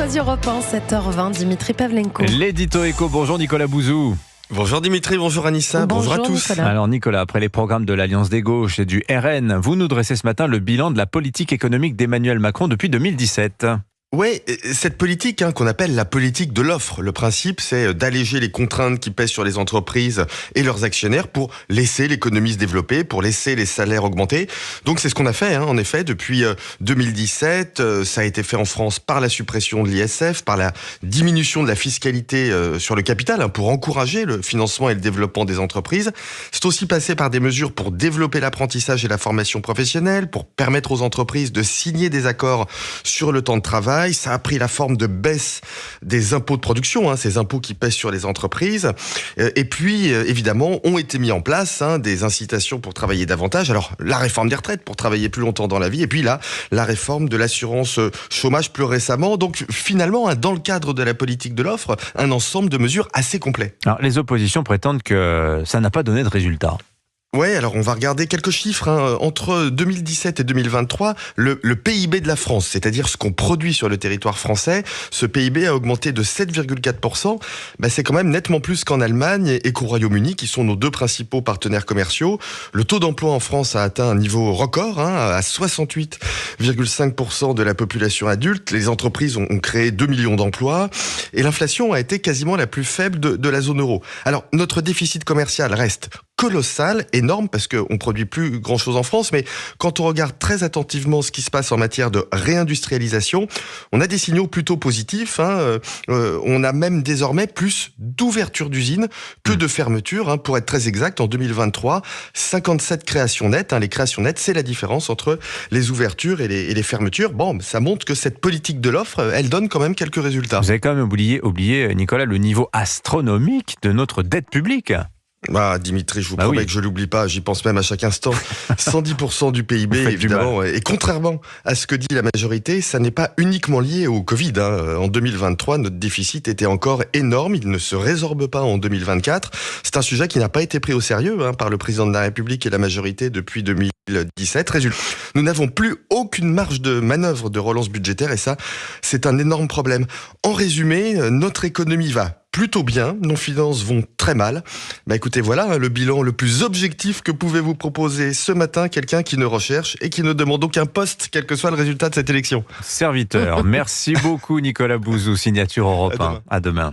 choisi Europe 1, 7h20, Dimitri Pavlenko. L'édito éco, bonjour Nicolas Bouzou. Bonjour Dimitri, bonjour Anissa, bonjour à tous. Nicolas. Alors Nicolas, après les programmes de l'Alliance des gauches et du RN, vous nous dressez ce matin le bilan de la politique économique d'Emmanuel Macron depuis 2017. Oui, cette politique qu'on appelle la politique de l'offre, le principe c'est d'alléger les contraintes qui pèsent sur les entreprises et leurs actionnaires pour laisser l'économie se développer, pour laisser les salaires augmenter. Donc c'est ce qu'on a fait, en effet, depuis 2017. Ça a été fait en France par la suppression de l'ISF, par la diminution de la fiscalité sur le capital, pour encourager le financement et le développement des entreprises. C'est aussi passé par des mesures pour développer l'apprentissage et la formation professionnelle, pour permettre aux entreprises de signer des accords sur le temps de travail. Ça a pris la forme de baisse des impôts de production, ces impôts qui pèsent sur les entreprises. Et puis, évidemment, ont été mis en place des incitations pour travailler davantage. Alors, la réforme des retraites pour travailler plus longtemps dans la vie. Et puis là, la réforme de l'assurance chômage plus récemment. Donc, finalement, dans le cadre de la politique de l'offre, un ensemble de mesures assez complet. Alors, les oppositions prétendent que ça n'a pas donné de résultat. Ouais, alors on va regarder quelques chiffres. Entre 2017 et 2023, le PIB de la France, c'est-à-dire ce qu'on produit sur le territoire français, ce PIB a augmenté de 7,4%. C'est quand même nettement plus qu'en Allemagne et qu'au Royaume-Uni, qui sont nos deux principaux partenaires commerciaux. Le taux d'emploi en France a atteint un niveau record, à 68,5% de la population adulte. Les entreprises ont créé 2 millions d'emplois et l'inflation a été quasiment la plus faible de la zone euro. Alors, notre déficit commercial reste colossal, énorme, parce qu'on produit plus grand-chose en France, mais quand on regarde très attentivement ce qui se passe en matière de réindustrialisation, on a des signaux plutôt positifs. On a même désormais plus d'ouverture d'usines que de fermetures. Pour être très exact, en 2023, 57 créations nettes. Les créations nettes, c'est la différence entre les ouvertures et les fermetures. Bon, ça montre que cette politique de l'offre, elle donne quand même quelques résultats. Vous avez quand même oublié, Nicolas, le niveau astronomique de notre dette publique. Dimitri, je vous promets que je l'oublie pas, j'y pense même à chaque instant. 110% du PIB, évidemment. Et contrairement à ce que dit la majorité, ça n'est pas uniquement lié au Covid. En 2023, notre déficit était encore énorme. Il ne se résorbe pas en 2024. C'est un sujet qui n'a pas été pris au sérieux par le président de la République et la majorité depuis 2017. Résultat, nous n'avons plus aucune marge de manœuvre de relance budgétaire et ça, c'est un énorme problème. En résumé, notre économie va plutôt bien, nos finances vont très mal. Écoutez, voilà le bilan le plus objectif que pouvez vous proposer ce matin quelqu'un qui ne recherche et qui ne demande aucun poste, quel que soit le résultat de cette élection. Serviteur, merci beaucoup Nicolas Bouzou, signature Europe 1. À demain.